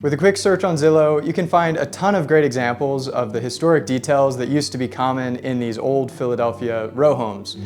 With a quick search on Zillow, you can find a ton of great examples of the historic details that used to be common in these old Philadelphia row homes.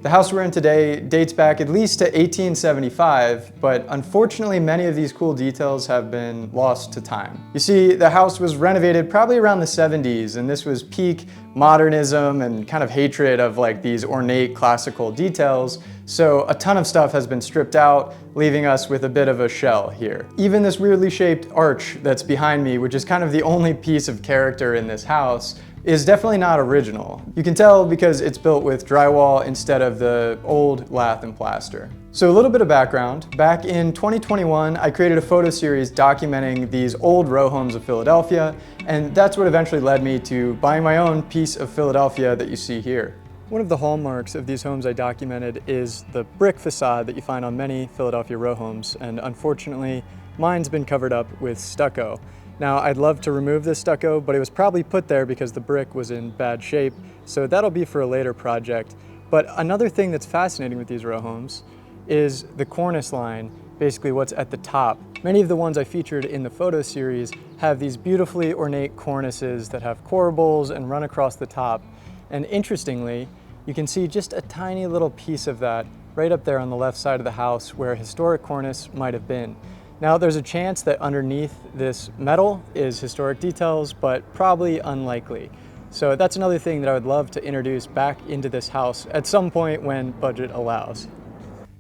The house we're in today dates back at least to 1875, but unfortunately many of these cool details have been lost to time. You see, the house was renovated probably around the 70s, and this was peak modernism and kind of hatred of like these ornate classical details, so a ton of stuff has been stripped out, leaving us with a bit of a shell here. Even this weirdly shaped arch that's behind me, which is kind of the only piece of character in this house, is definitely not original. You can tell because it's built with drywall instead of the old lath and plaster. So a little bit of background. Back in 2021, I created a photo series documenting these old row homes of Philadelphia, and that's what eventually led me to buying my own piece of Philadelphia that you see here. One of the hallmarks of these homes I documented is the brick facade that you find on many Philadelphia row homes, and unfortunately, mine's been covered up with stucco. Now, I'd love to remove this stucco, but it was probably put there because the brick was in bad shape, so that'll be for a later project. But another thing that's fascinating with these row homes is the cornice line, basically what's at the top. Many of the ones I featured in the photo series have these beautifully ornate cornices that have corbels and run across the top. And interestingly, you can see just a tiny little piece of that right up there on the left side of the house where a historic cornice might have been. Now, there's a chance that underneath this metal is historic details, but probably unlikely. So that's another thing that I would love to introduce back into this house at some point when budget allows.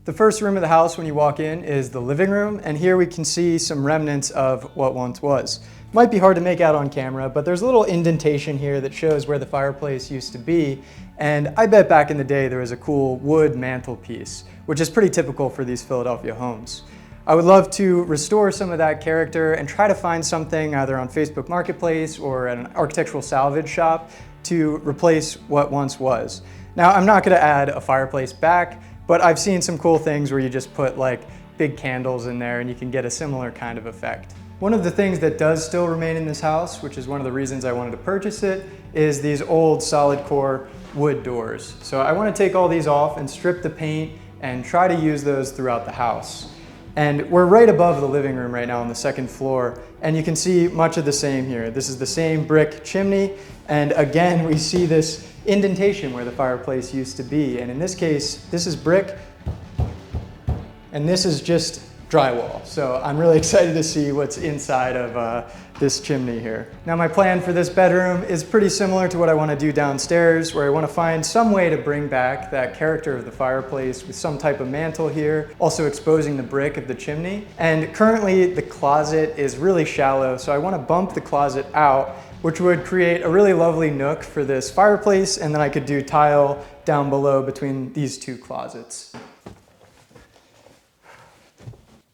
The first room of the house when you walk in is the living room, and here we can see some remnants of what once was. Might be hard to make out on camera, but there's a little indentation here that shows where the fireplace used to be, and I bet back in the day there was a cool wood mantelpiece, which is pretty typical for these Philadelphia homes. I would love to restore some of that character and try to find something either on Facebook Marketplace or at an architectural salvage shop to replace what once was. Now, I'm not going to add a fireplace back, but I've seen some cool things where you just put like big candles in there and you can get a similar kind of effect. One of the things that does still remain in this house, which is one of the reasons I wanted to purchase it, is these old solid core wood doors. So I want to take all these off and strip the paint and try to use those throughout the house. And we're right above the living room right now on the second floor, and you can see much of the same here. This is the same brick chimney, and again we see this indentation where the fireplace used to be. And in this case, this is brick, and this is just drywall. So I'm really excited to see what's inside of this chimney here. Now, my plan for this bedroom is pretty similar to what I want to do downstairs, where I want to find some way to bring back that character of the fireplace with some type of mantle here, also exposing the brick of the chimney. And currently the closet is really shallow, so I want to bump the closet out, which would create a really lovely nook for this fireplace, and then I could do tile down below between these two closets.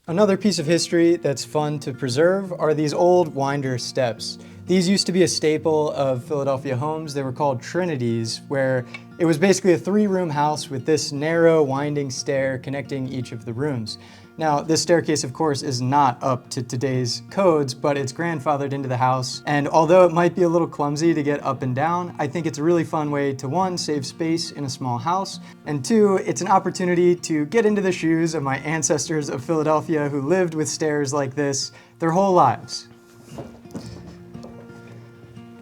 Another piece of history that's fun to preserve are these old winder steps. These used to be a staple of Philadelphia homes. They were called Trinities, where it was basically a three-room house with this narrow winding stair connecting each of the rooms. Now, this staircase, of course, is not up to today's codes, but it's grandfathered into the house. And although it might be a little clumsy to get up and down, I think it's a really fun way to, one, save space in a small house, and two, it's an opportunity to get into the shoes of my ancestors of Philadelphia who lived with stairs like this their whole lives.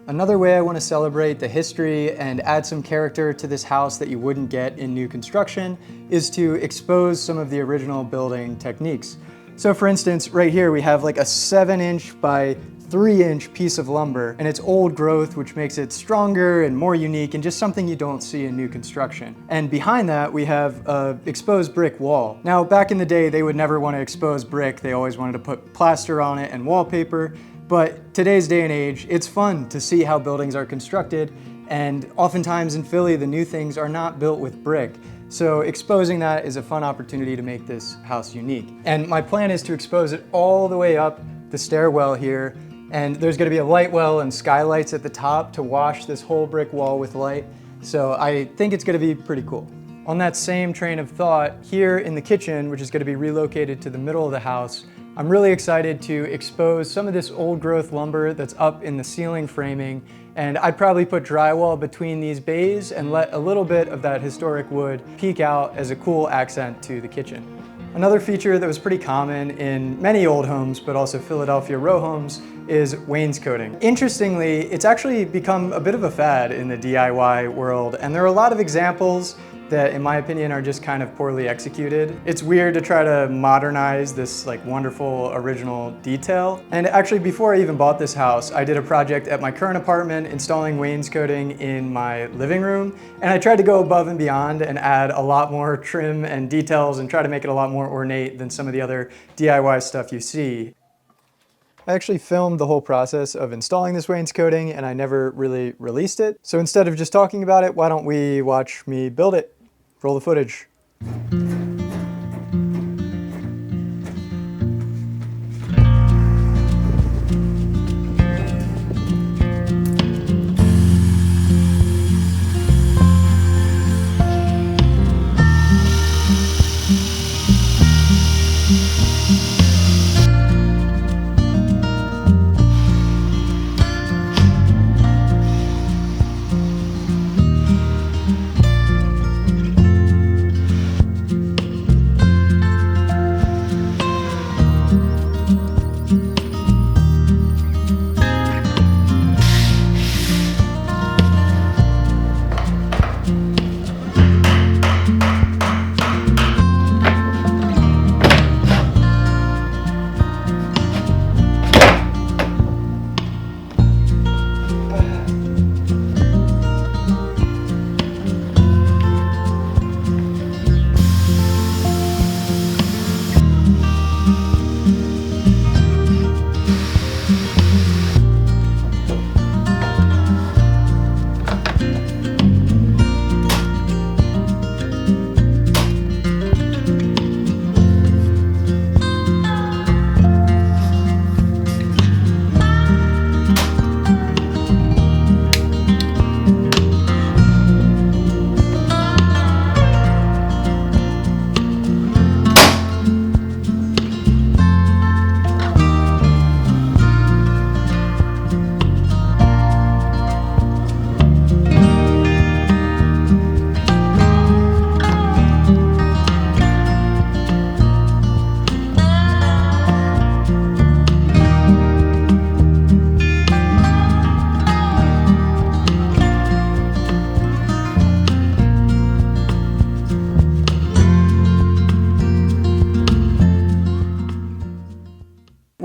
Another way I want to celebrate the history and add some character to this house that you wouldn't get in new construction is to expose some of the original building techniques. So for instance, right here we have like a 7-inch by 3-inch piece of lumber, and it's old growth, which makes it stronger and more unique and just something you don't see in new construction. And behind that we have an exposed brick wall. Now, back in the day they would never want to expose brick, they always wanted to put plaster on it and wallpaper. But today's day and age, it's fun to see how buildings are constructed, and oftentimes in Philly, the new things are not built with brick. So exposing that is a fun opportunity to make this house unique. And my plan is to expose it all the way up the stairwell here, and there's gonna be a light well and skylights at the top to wash this whole brick wall with light. So I think it's gonna be pretty cool. On that same train of thought, here in the kitchen, which is gonna be relocated to the middle of the house, I'm really excited to expose some of this old growth lumber that's up in the ceiling framing, and I'd probably put drywall between these bays and let a little bit of that historic wood peek out as a cool accent to the kitchen. Another feature that was pretty common in many old homes, but also Philadelphia row homes, is wainscoting. Interestingly, it's actually become a bit of a fad in the DIY world, and there are a lot of examples that, in my opinion, are just kind of poorly executed. It's weird to try to modernize this wonderful original detail. And actually, before I even bought this house, I did a project at my current apartment installing wainscoting in my living room, and I tried to go above and beyond and add a lot more trim and details and try to make it a lot more ornate than some of the other DIY stuff you see. I actually filmed the whole process of installing this wainscoting and I never really released it. So instead of just talking about it, why don't we watch me build it? Roll the footage.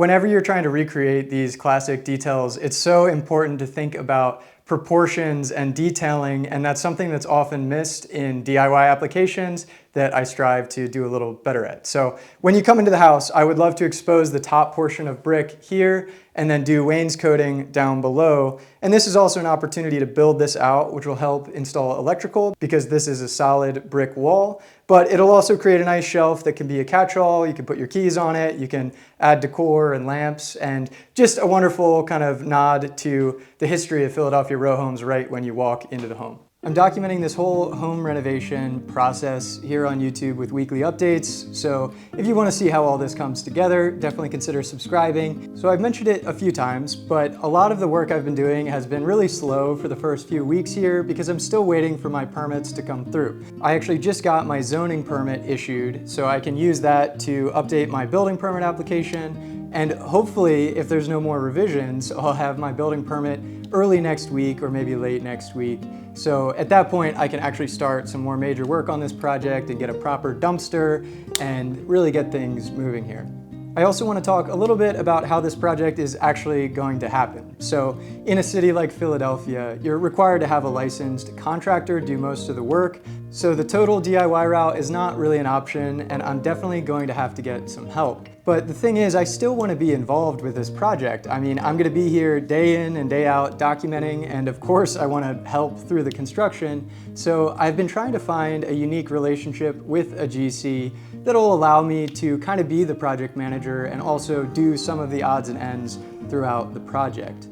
Whenever you're trying to recreate these classic details, it's so important to think about proportions and detailing, and that's something that's often missed in DIY applications that I strive to do a little better at. So when you come into the house, I would love to expose the top portion of brick here and then do wainscoting down below. And this is also an opportunity to build this out, which will help install electrical because this is a solid brick wall, but it'll also create a nice shelf that can be a catch-all. You can put your keys on it, you can add decor and lamps, and just a wonderful kind of nod to the history of Philadelphia row homes right when you walk into the home. I'm documenting this whole home renovation process here on YouTube with weekly updates, so if you want to see how all this comes together, definitely consider subscribing. So I've mentioned it a few times, but a lot of the work I've been doing has been really slow for the first few weeks here because I'm still waiting for my permits to come through. I actually just got my zoning permit issued, so I can use that to update my building permit application, and hopefully, if there's no more revisions, I'll have my building permit early next week or maybe late next week. So at that point, I can actually start some more major work on this project and get a proper dumpster and really get things moving here. I also want to talk a little bit about how this project is actually going to happen. So in a city like Philadelphia, you're required to have a licensed contractor do most of the work. So the total DIY route is not really an option, and I'm definitely going to have to get some help. But the thing is, I still want to be involved with this project. I mean, I'm going to be here day in and day out documenting, and of course I want to help through the construction. So I've been trying to find a unique relationship with a GC that'll allow me to kind of be the project manager and also do some of the odds and ends throughout the project.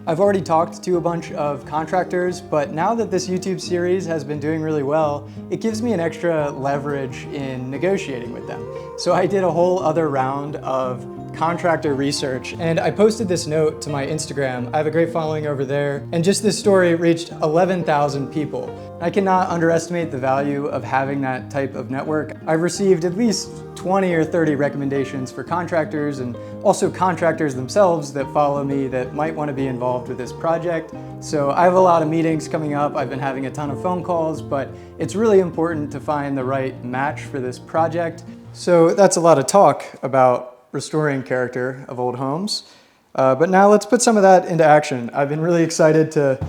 I've already talked to a bunch of contractors, but now that this YouTube series has been doing really well, it gives me an extra leverage in negotiating with them. So I did a whole other round of contractor research, and I posted this note to my Instagram. I have a great following over there, and just this story reached 11,000 people. I cannot underestimate the value of having that type of network. I've received at least 20 or 30 recommendations for contractors, and also contractors themselves that follow me that might want to be involved with this project. So I have a lot of meetings coming up. I've been having a ton of phone calls, but it's really important to find the right match for this project. So that's a lot of talk about restoring character of old homes. But now let's put some of that into action. I've been really excited to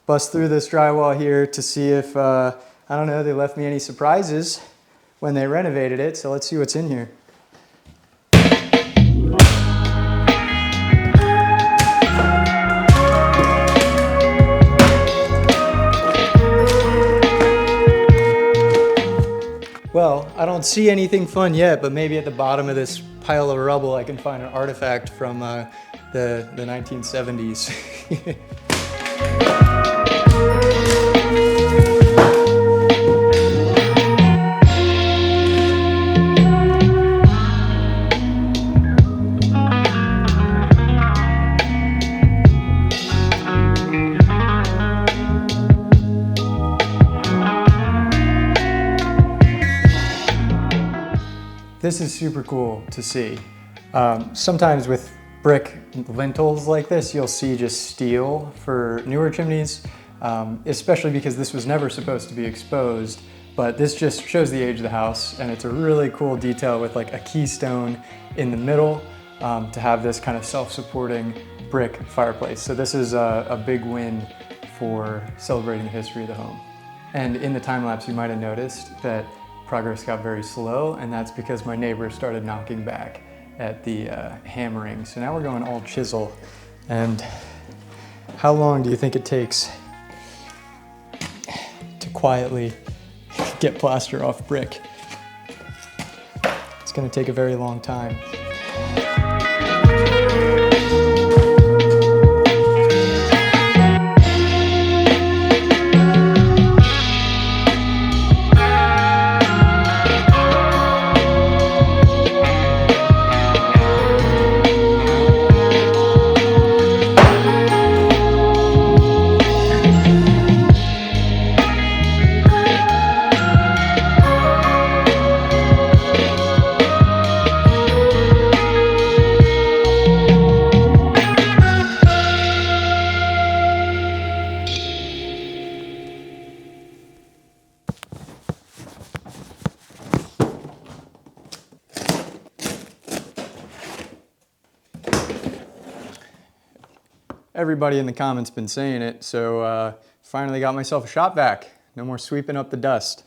bust through this drywall here to see if, I don't know, they left me any surprises when they renovated it. So let's see what's in here. Well, I don't see anything fun yet, but maybe at the bottom of this pile of rubble I can find an artifact from the 1970s. This is super cool to see. Sometimes with brick lintels like this, you'll see just steel for newer chimneys, especially because this was never supposed to be exposed, but this just shows the age of the house, and it's a really cool detail with like a keystone in the middle to have this kind of self-supporting brick fireplace. So this is a big win for celebrating the history of the home. And in the time lapse, you might have noticed that progress got very slow, and that's because my neighbor started knocking back at the hammering. So now we're going all chisel. And how long do you think it takes to quietly get plaster off brick? It's gonna take a very long time. Everybody in the comments been saying it, so finally got myself a shop vac. No more sweeping up the dust.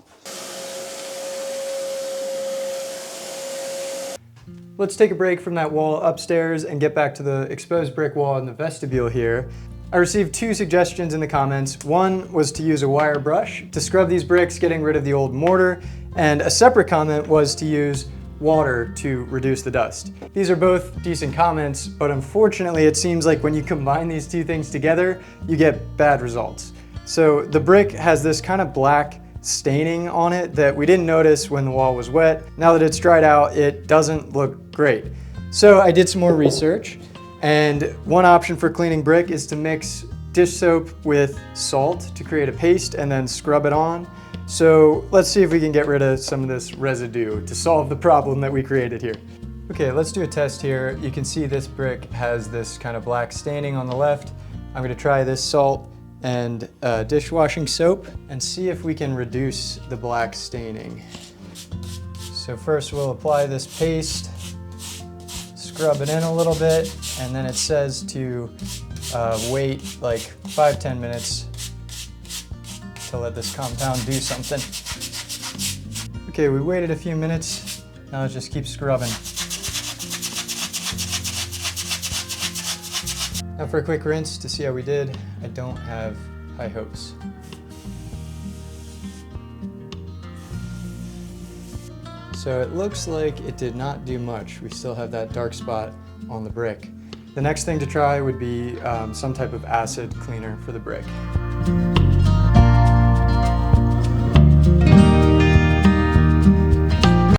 Let's take a break from that wall upstairs and get back to the exposed brick wall in the vestibule here. I received 2 suggestions in the comments. One was to use a wire brush to scrub these bricks, getting rid of the old mortar, and a separate comment was to use water to reduce the dust. These are both decent comments, but unfortunately it seems like when you combine these 2 things together, you get bad results. So the brick has this kind of black staining on it that we didn't notice when the wall was wet. Now that it's dried out, it doesn't look great. So I did some more research, and one option for cleaning brick is to mix dish soap with salt to create a paste and then scrub it on. So let's see if we can get rid of some of this residue to solve the problem that we created here. Okay, let's do a test here. You can see this brick has this kind of black staining on the left. I'm gonna try this salt and dishwashing soap and see if we can reduce the black staining. So first we'll apply this paste, scrub it in a little bit, and then it says to wait like 5-10 minutes to let this compound do something. Okay, we waited a few minutes. Now let's just keep scrubbing. Now for a quick rinse to see how we did. I don't have high hopes. So it looks like it did not do much. We still have that dark spot on the brick. The next thing to try would be some type of acid cleaner for the brick.